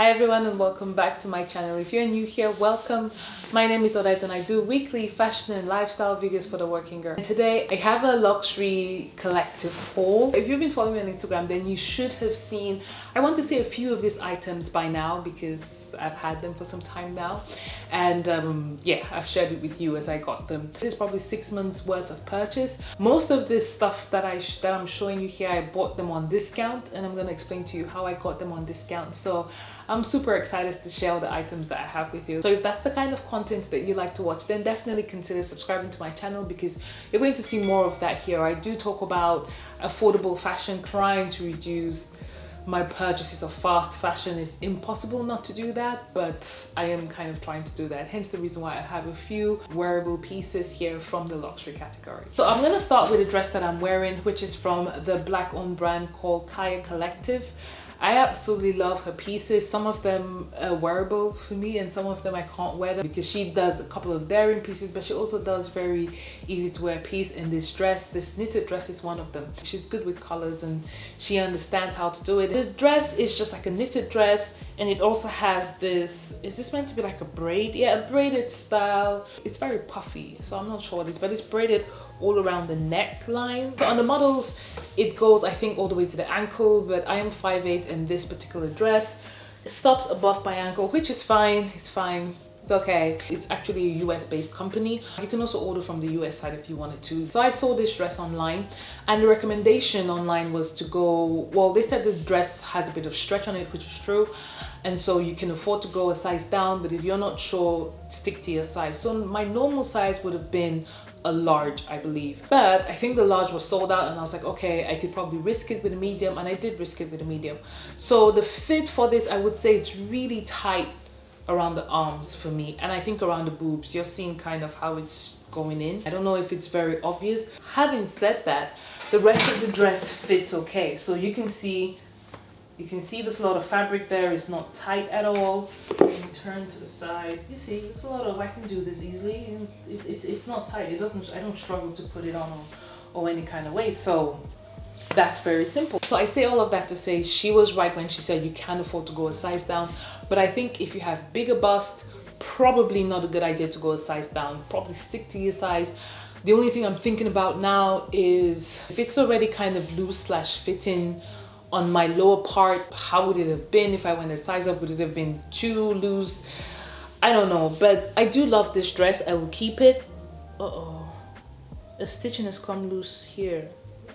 Hi everyone and welcome back to my channel. If you're new here, welcome. My name is Odette and I do weekly fashion and lifestyle videos for the working girl. And today I have a luxury collective haul. If you've been following me on Instagram, then you should have seen, I want to say a few of these items by now because I've had them for some time now. And yeah, I've shared it with you as I got them. This is probably 6 months worth of purchase. Most of this stuff that I'm showing you here, I bought them on discount, and I'm going to explain to you how I got them on discount. So I'm super excited to share all the items that I have with you. So if that's the kind of content that you like to watch, then definitely consider subscribing to my channel because you're going to see more of that here. I do talk about affordable fashion, trying to reduce my purchases of fast fashion. It's impossible not to do that, but I am kind of trying to do that. Hence the reason why I have a few wearable pieces here from the luxury category. So I'm going to start with a dress that I'm wearing, which is from the black-owned brand called Kaya Collective. I absolutely love her pieces. Some of them are wearable for me and some of them I can't wear them because she does a couple of daring pieces, but she also does very easy to wear piece. In this dress, this knitted dress is one of them. She's good with colors and she understands how to do it. The dress is just like a knitted dress, and it also has this, is this meant to be like a braid? Yeah, a braided style. It's very puffy, so I'm not sure what it is, but it's braided all around the neckline. So on the models, it goes, I think, all the way to the ankle, but I am 5'8", and this particular dress, it stops above my ankle, which is fine. It's fine. It's okay. It's actually a US based company. You can also order from the US side if you wanted to. So I saw this dress online, and the recommendation online was to go, well, they said the dress has a bit of stretch on it, which is true. And so you can afford to go a size down, but if you're not sure, stick to your size. So my normal size would have been a large, I believe, but I think the large was sold out, and I was like, okay, I could probably risk it with a medium, and I did risk it with a medium. So the fit for this, I would say it's really tight around the arms for me, and I think around the boobs. You're seeing kind of how it's going in. I don't know if it's very obvious. Having said that, the rest of the dress fits okay. So you can see there's a lot of fabric there. It's not tight at all. Turn to the side. You see, there's a lot of, I can do this easily, and it's not tight. It doesn't, I don't struggle to put it on or any kind of way. So that's very simple. So I say all of that to say she was right when she said you can't afford to go a size down. But I think if you have bigger bust, probably not a good idea to go a size down. Probably stick to your size. The only thing I'm thinking about now is if it's already kind of loose / fitting on my lower part, how would it have been if I went a size up? Would it have been too loose? I don't know, but I do love this dress. I will keep it. Uh-oh, a stitching has come loose here.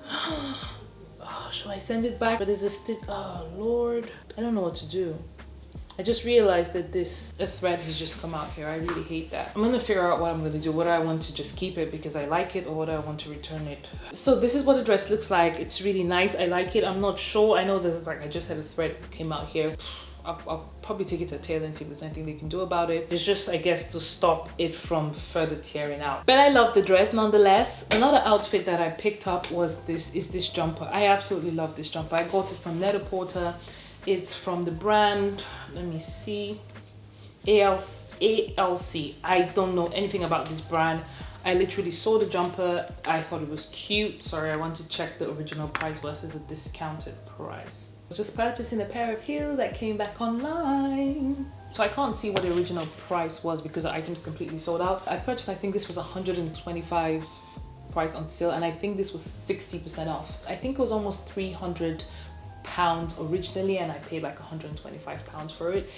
Oh, should I send it back? But there's a stitch. Oh Lord, I don't know what to do. I just realized that a thread has just come out here. I really hate that. I'm gonna figure out what I'm gonna do. Whether I want to just keep it because I like it or whether I want to return it. So this is what the dress looks like. It's really nice. I like it. I'm not sure. I know there's like, I just had a thread came out here. I'll probably take it to a tailor and see if there's anything they can do about it. It's just, I guess, to stop it from further tearing out. But I love the dress nonetheless. Another outfit that I picked up was this jumper. I absolutely love this jumper. I got it from Net-a-Porter. It's from the brand, let me see, A.L.C. I don't know anything about this brand. I literally saw the jumper. I thought it was cute. Sorry, I want to check the original price versus the discounted price. I was just purchasing a pair of heels that came back online. So I can't see what the original price was because the item's completely sold out. I purchased, I think this was 125 price on sale, and I think this was 60% off. I think it was almost 300 pounds originally, and I paid like 125 pounds for it.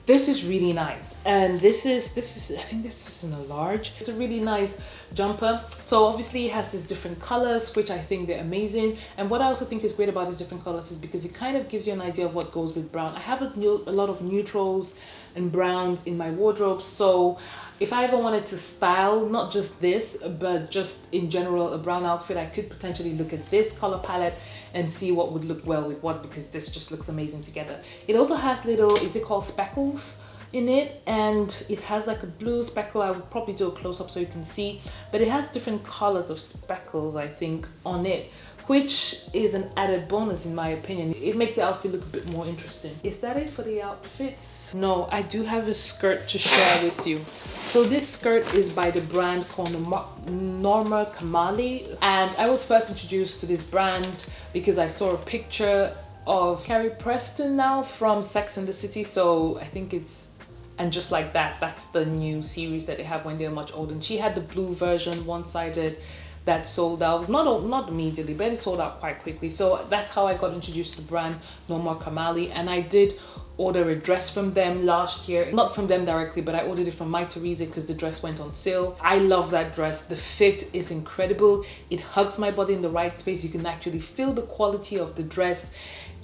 This is really nice, and this is I think this is in a large. It's a really nice jumper. So obviously it has these different colors, which I think they're amazing. And what I also think is great about these different colors is because it kind of gives you an idea of what goes with brown. I have a lot of neutrals and browns in my wardrobe, so if I ever wanted to style not just this but just in general a brown outfit, I could potentially look at this color palette and see what would look well with what, because this just looks amazing together. It also has little, is it called speckles in it, and it has like a blue speckle. I would probably do a close-up so you can see, but it has different colors of speckles, I think, on it, which is an added bonus in my opinion. It makes the outfit look a bit more interesting. Is that it for the outfits? No, I do have a skirt to share with you. So this skirt is by the brand called Norma Kamali, and I was first introduced to this brand because I saw a picture of Carrie Preston now from Sex and the City. So I think it's And Just Like That. That's the new series that they have when they're much older. And she had the blue version, one-sided, that sold out, not immediately, but it sold out quite quickly. So that's how I got introduced to the brand No More Kamali. And I did order a dress from them last year, not from them directly, but I ordered it from My Teresa because the dress went on sale. I love that dress. The fit is incredible. It hugs my body in the right space. You can actually feel the quality of the dress.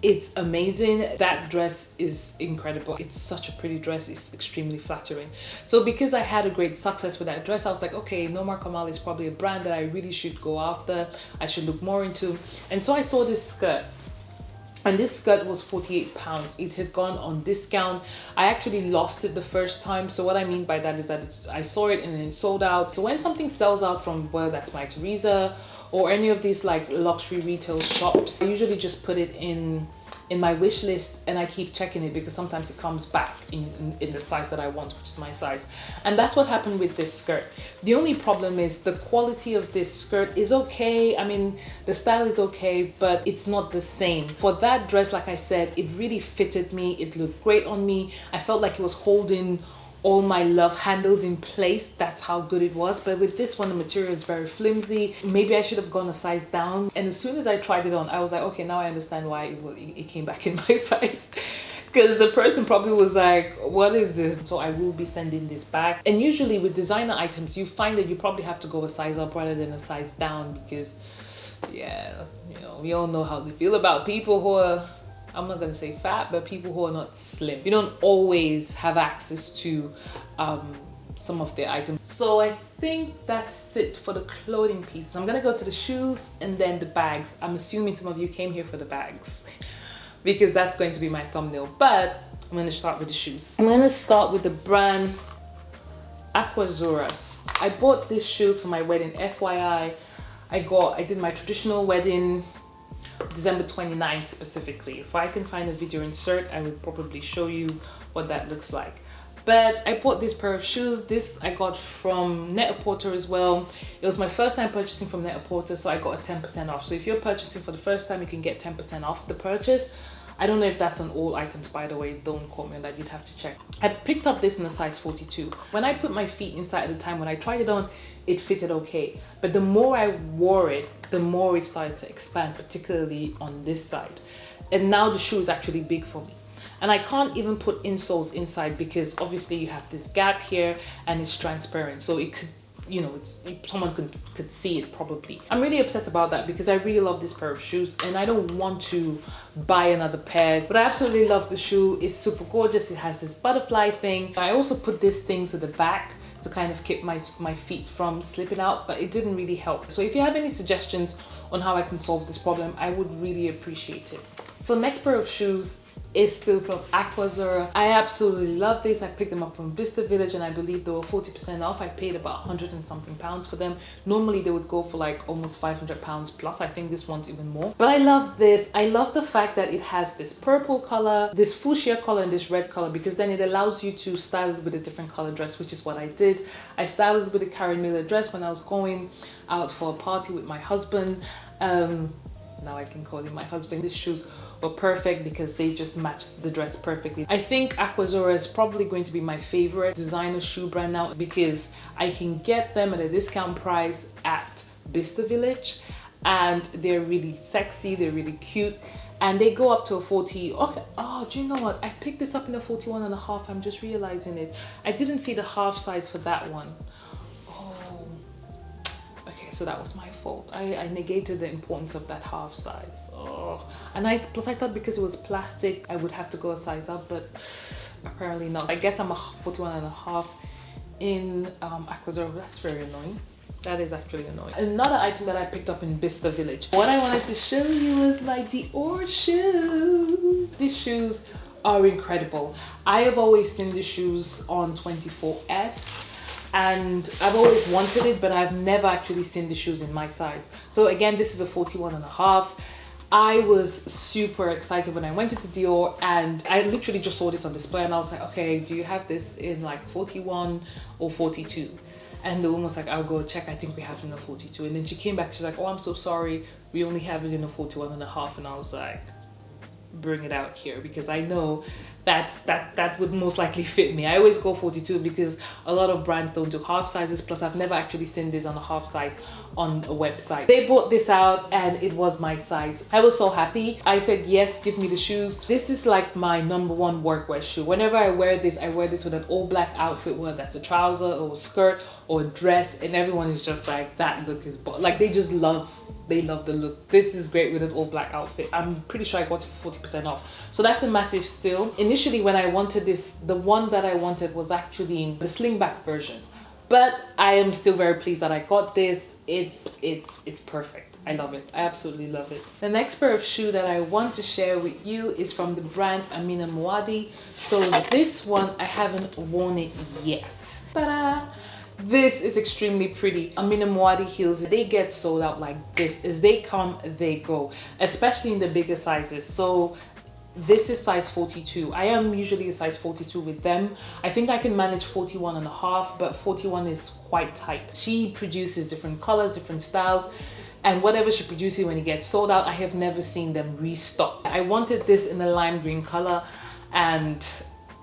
It's amazing. That dress is incredible. It's such a pretty dress. It's extremely flattering. So because I had a great success with that dress, I was like, okay, No More Kamali is probably a brand that I really should go after. I should look more into. And so I saw this skirt. And this skirt was £48. It had gone on discount. I actually lost it the first time. So what I mean by that is that I saw it and then it sold out. So when something sells out from, well, that's My Teresa or any of these like luxury retail shops, I usually just put it in my wish list and I keep checking it because sometimes it comes back in the size that I want, which is my size. And that's what happened with this skirt. The only problem is the quality of this skirt is okay. I mean, the style is okay, but it's not the same. For that dress, like I said, it really fitted me. It looked great on me. I felt like it was holding all my love handles in place. That's how good it was. But with this one, the material is very flimsy. Maybe I should have gone a size down. And as soon as I tried it on, I was like, okay, now I understand why it came back in my size. Because the person probably was like, what is this? So I will be sending this back. And usually with designer items, you find that you probably have to go a size up rather than a size down because, yeah, you know, we all know how they feel about people who are, I'm not gonna say fat, but people who are not slim. You don't always have access to some of their items. So I think that's it for the clothing pieces. I'm gonna go to the shoes and then the bags. I'm assuming some of you came here for the bags because that's going to be my thumbnail, but I'm gonna start with the shoes. I'm gonna start with the brand Aquazuras. I bought these shoes for my wedding, FYI. I did my traditional wedding December 29th specifically. If I can find a video insert, I would probably show you what that looks like. But I bought this pair of shoes. This I got from Net-a-Porter as well. It was my first time purchasing from Net-a-Porter, so I got a 10% off. So if you're purchasing for the first time, you can get 10% off the purchase. I don't know if that's on all items, by the way. Don't quote me on that, you'd have to check. I picked up this in a size 42. When I put my feet inside at the time, when I tried it on, it fitted okay. But the more I wore it, the more it started to expand, particularly on this side. And now the shoe is actually big for me. And I can't even put insoles inside because obviously you have this gap here and it's transparent. So it could, you know, someone could see it probably. I'm really upset about that because I really love this pair of shoes and I don't want to buy another pair, but I absolutely love the shoe. It's super gorgeous. It has this butterfly thing. I also put these things at the back to kind of keep my feet from slipping out, but it didn't really help. So if you have any suggestions on how I can solve this problem, I would really appreciate it. So next pair of shoes is still from Aquazura. I absolutely love this. I picked them up from Bicester Village and I believe they were 40% off. I paid about 100 and something pounds for them. Normally they would go for like almost 500 pounds plus. I think this one's even more. But I love this. I love the fact that it has this purple color, this fuchsia color and this red color, because then it allows you to style it with a different color dress, which is what I did. I styled it with a Karen Miller dress when I was going out for a party with my husband. Now I can call him my husband. These shoes were perfect because they just matched the dress perfectly. I think Aquazura is probably going to be my favorite designer shoe brand now because I can get them at a discount price at Bicester Village and they're really sexy, they're really cute, and they go up to a 40. Okay. Oh, do you know what? I picked this up in a 41.5. I'm just realizing it. I didn't see the half size for that one. So that was my fault. I negated the importance of that half size. Oh. And plus I thought because it was plastic, I would have to go a size up, but apparently not. I guess I'm a 41.5 in Aquazura. That's very annoying. That is actually annoying. Another item that I picked up in Bicester Village. What I wanted to show you was my Dior shoe. These shoes are incredible. I have always seen the shoes on 24S. And I've always wanted it, but I've never actually seen the shoes in my size. So again, this is a 41.5. I was super excited when I went into Dior and I literally just saw this on display and I was like, okay, do you have this in like 41 or 42? And the woman was like, I'll go check, I think we have it in a 42. And then she came back, she's like, oh, I'm so sorry, we only have it in a 41.5. And I was like, bring it out here because I know that would most likely fit me. I always go 42 because a lot of brands don't do half sizes, plus I've never actually seen this on a half size on a website. They brought this out and it was my size. I was so happy. I said yes, give me the shoes. This is like my #1 workwear shoe. Whenever I wear this with an all black outfit, whether that's a trouser or a skirt or a dress, and everyone is just like, that look is like, they love the look. This is great with an all black outfit. I'm pretty sure I got it for 40% off. So that's a massive steal. Initially when I wanted this, the one that I wanted was actually the slingback version. But I am still very pleased that I got this. It's perfect. I love it. I absolutely love it. The next pair of shoe that I want to share with you is from the brand Amina Muaddi. So this one, I haven't worn it yet. Ta-da! This is extremely pretty. Amina Muaddi heels, they get sold out like this. As they come, they go, especially in the bigger sizes. So this is size 42. I am usually a size 42 with them. I think I can manage 41.5, but 41 is quite tight. She produces different colors, different styles, and whatever she produces, when it gets sold out, I have never seen them restock. I wanted this in a lime green color, and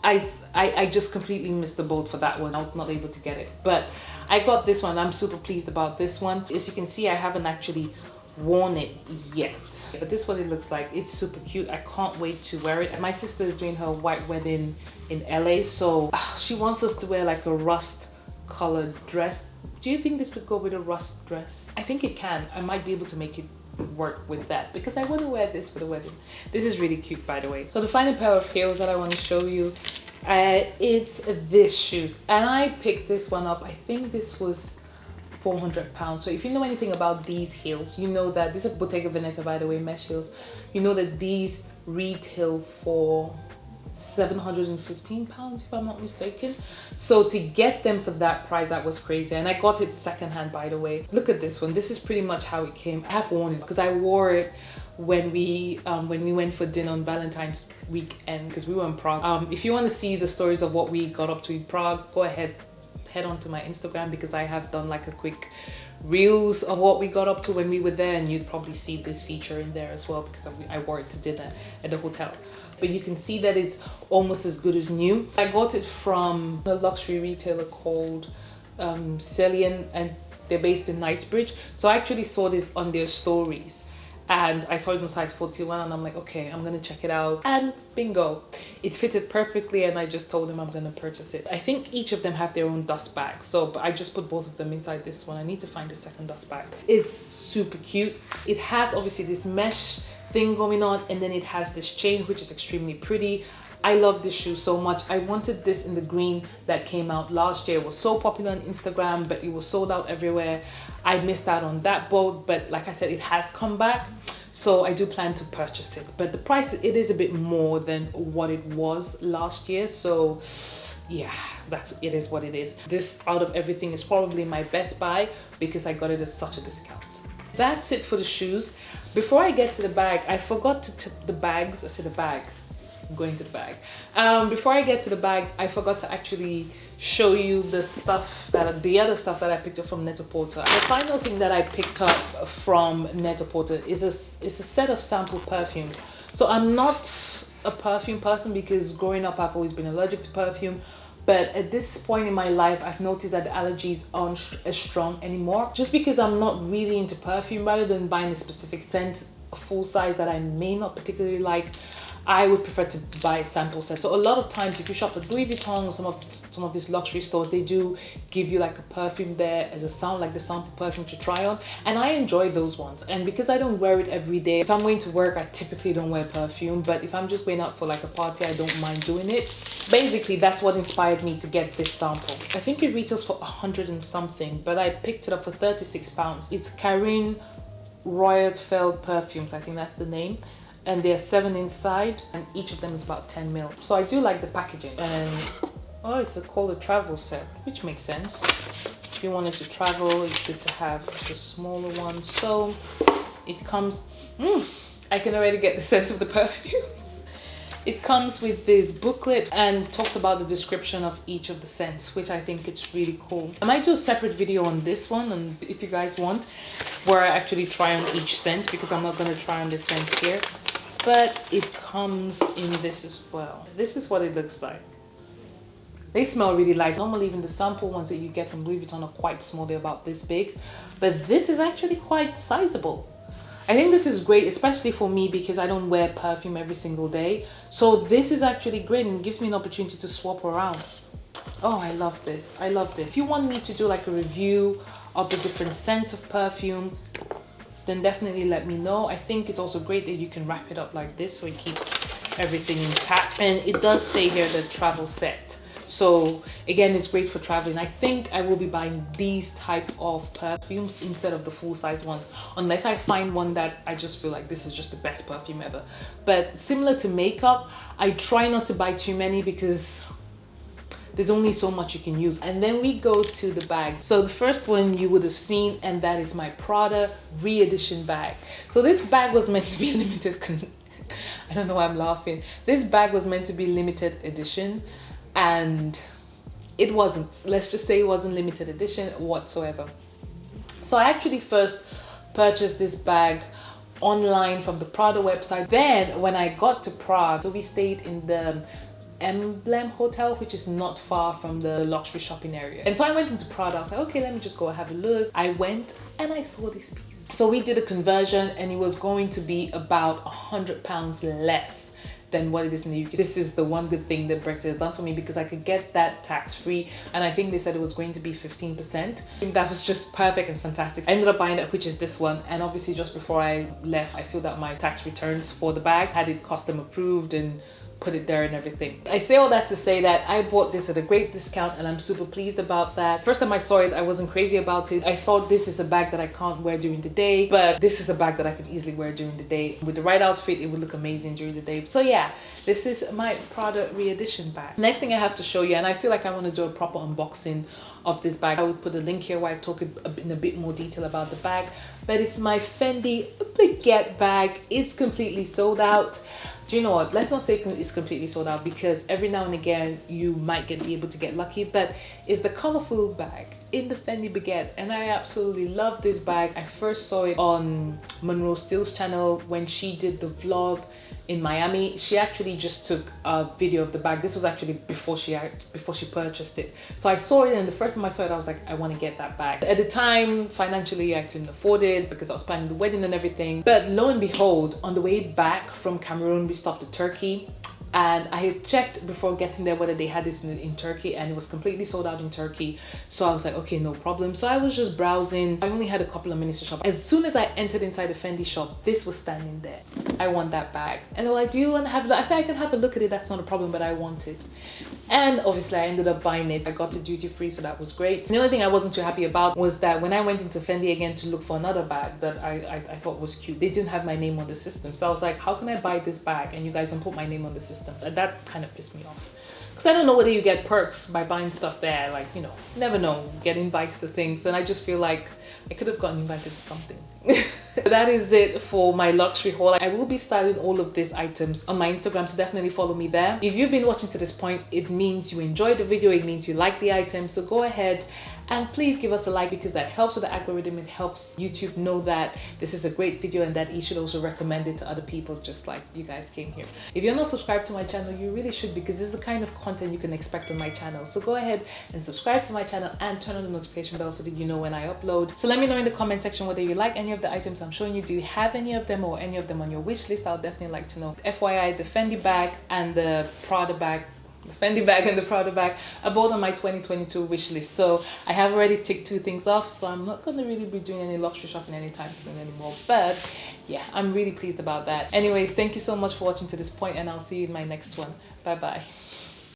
I just completely missed the boat for that one. I was not able to get it, but I got this one. I'm super pleased about this one. As you can see, I haven't actually worn it yet, but this is what it looks like. It's super cute. I can't wait to wear it. My sister is doing her white wedding in LA, so she wants us to wear like a rust colored dress. Do you think this would go with a rust dress? I think it can. I might be able to make it work with that because I want to wear this for the wedding. This is really cute, by the way. So the final pair of heels that I want to show you, it's this shoes, and I picked this one up. I think this was £400. So if you know anything about these heels, you know that these are Bottega Veneta, by the way, mesh heels. You know that these retail for £715 if I'm not mistaken. So to get them for that price, that was crazy. And I got it secondhand, by the way. Look at this one. This is pretty much how it came. I have worn it because I wore it when we went for dinner on Valentine's weekend because we were in Prague. If you want to see the stories of what we got up to in Prague, go ahead, head on to my Instagram because I have done like a quick reels of what we got up to when we were there, and you'd probably see this feature in there as well because I wore it to dinner at the hotel. But you can see that it's almost as good as new. I got it from a luxury retailer called Celine, and they're based in Knightsbridge. So I actually saw this on their stories and I saw it in size 41 and I'm like, okay, I'm gonna check it out, and bingo, it fitted perfectly, and I just told them I'm gonna purchase it. I think each of them have their own dust bag, so but I just put both of them inside this one. I need to find a second dust bag. It's super cute. It has obviously this mesh thing going on, and then it has this chain which is extremely pretty. I love this shoe so much. I wanted this in the green that came out last year. It was so popular on Instagram, but it was sold out everywhere. I missed out on that boat, but like I said, it has come back. So I do plan to purchase it, but the price, it is a bit more than what it was last year. So yeah, it is what it is. This out of everything is probably my best buy because I got it at such a discount. That's it for the shoes. Before I get to the bag, I forgot to tip the bags. I said the bag. I'm going to the bag. Before I get to the bags, I forgot to actually show you the other stuff that I picked up from Net-a-Porter. The final thing that I picked up from Net-a-Porter is a set of sample perfumes. So I'm not a perfume person because growing up I've always been allergic to perfume. But at this point in my life, I've noticed that the allergies aren't as strong anymore. Just because I'm not really into perfume, rather than buying a specific scent, a full size that I may not particularly like, I would prefer to buy a sample set. So a lot of times if you shop at Louis Vuitton or some of these luxury stores, they do give you like a perfume there as a the sample perfume to try on. And I enjoy those ones. And because I don't wear it every day, if I'm going to work, I typically don't wear perfume. But if I'm just going out for like a party, I don't mind doing it. Basically, that's what inspired me to get this sample. I think it retails for 100 and something, but I picked it up for £36. It's Karine Royalfeld Perfumes, I think that's the name. And there are 7 inside, and each of them is about 10 ml. So I do like the packaging. And oh, it's called a travel set, which makes sense. If you wanted to travel, it's good to have the smaller one. So it comes, I can already get the scent of the perfumes. It comes with this booklet and talks about the description of each of the scents, which I think it's really cool. I might do a separate video on this one, and if you guys want, where I actually try on each scent, because I'm not going to try on this scent here. but it comes in this as well. This is what it looks like. They smell really light. Normally even the sample ones that you get from Louis Vuitton are quite small, they're about this big, but this is actually quite sizable. I think this is great, especially for me because I don't wear perfume every single day. So this is actually great and gives me an opportunity to swap around. Oh, I love this. I love this. If you want me to do like a review of the different scents of perfume, then definitely let me know. I think it's also great that you can wrap it up like this so it keeps everything intact. And it does say here the travel set. So again, it's great for traveling. I think I will be buying these type of perfumes instead of the full-size ones, unless I find one that I just feel like this is just the best perfume ever. But similar to makeup, I try not to buy too many because there's only so much you can use. And then we go to the bags. So the first one you would have seen, and that is my Prada Re-Edition bag. So this bag was meant to be limited. I don't know why I'm laughing. This bag was meant to be limited edition, and it wasn't. Let's just say it wasn't limited edition whatsoever. So I actually first purchased this bag online from the Prada website. Then when I got to Prague, so we stayed in the Emblem Hotel, which is not far from the luxury shopping area. And so I went into Prada. I was like, okay, let me just go have a look. I went and I saw this piece. So we did a conversion and it was going to be about £100 less than what it is in the UK. This is the one good thing that Brexit has done for me, because I could get that tax-free, and I think they said it was going to be 15%. I think that was just perfect and fantastic. I ended up buying that, which is this one, and obviously just before I left, I filled out my tax returns for the bag, had it custom approved and put it there and everything. I say all that to say that I bought this at a great discount and I'm super pleased about that. First time I saw it, I wasn't crazy about it. I thought this is a bag that I can't wear during the day, but this is a bag that I could easily wear during the day. With the right outfit, it would look amazing during the day. So yeah, this is my Prada Re-Edition bag. Next thing I have to show you, and I feel like I want to do a proper unboxing of this bag. I would put a link here where I talk in a bit more detail about the bag, but it's my Fendi Baguette bag. It's completely sold out. Do you know what? Let's not say it's completely sold out, because every now and again you might be able to get lucky, but it's the colorful bag in the Fendi Baguette, and I absolutely love this bag. I first saw it on Monroe Steele's channel when she did the vlog in Miami. She actually just took a video of the bag. This was actually before she purchased it. So I saw it, and the first time I saw it, I was like, I want to get that bag. At the time, financially, I couldn't afford it because I was planning the wedding and everything. But lo and behold, on the way back from Cameroon, we stopped at Turkey. And I had checked before getting there whether they had this in Turkey, and it was completely sold out in Turkey. So I was like, okay, no problem. So I was just browsing. I only had a couple of minutes to shop. As soon as I entered inside the Fendi shop, this was standing there. I want that bag. And they're like, do you want to have a look? I said, I can have a look at it. That's not a problem, but I want it. And obviously I ended up buying it. I got it duty free, so that was great. The only thing I wasn't too happy about was that when I went into Fendi again to look for another bag that I thought was cute, they didn't have my name on the system. So I was like, how can I buy this bag and you guys don't put my name on the system? And that kind of pissed me off. Because I don't know whether you get perks by buying stuff there. Like, you know, never know, get invites to things. And I just feel like I could have gotten invited to something. That is it for my luxury haul. I will be styling all of these items on my Instagram, so definitely follow me there. If you've been watching to this point, it means you enjoyed the video, it means you like the items, so go ahead and please give us a like, because that helps with the algorithm. It helps YouTube know that this is a great video and that you should also recommend it to other people, just like you guys came here. If you're not subscribed to my channel, you really should, because this is the kind of content you can expect on my channel. So go ahead and subscribe to my channel and turn on the notification bell so that you know when I upload. So let me know in the comment section whether you like any of the items I'm showing you. Do you have any of them or any of them on your wish list? I'll definitely like to know. FYI, the Fendi bag and the Prada bag, the Fendi bag and the Prada bag are both on my 2022 wish list. So I have already ticked 2 things off, so I'm not going to really be doing any luxury shopping anytime soon anymore. But yeah, I'm really pleased about that. Anyways, thank you so much for watching to this point, and I'll see you in my next one. Bye bye.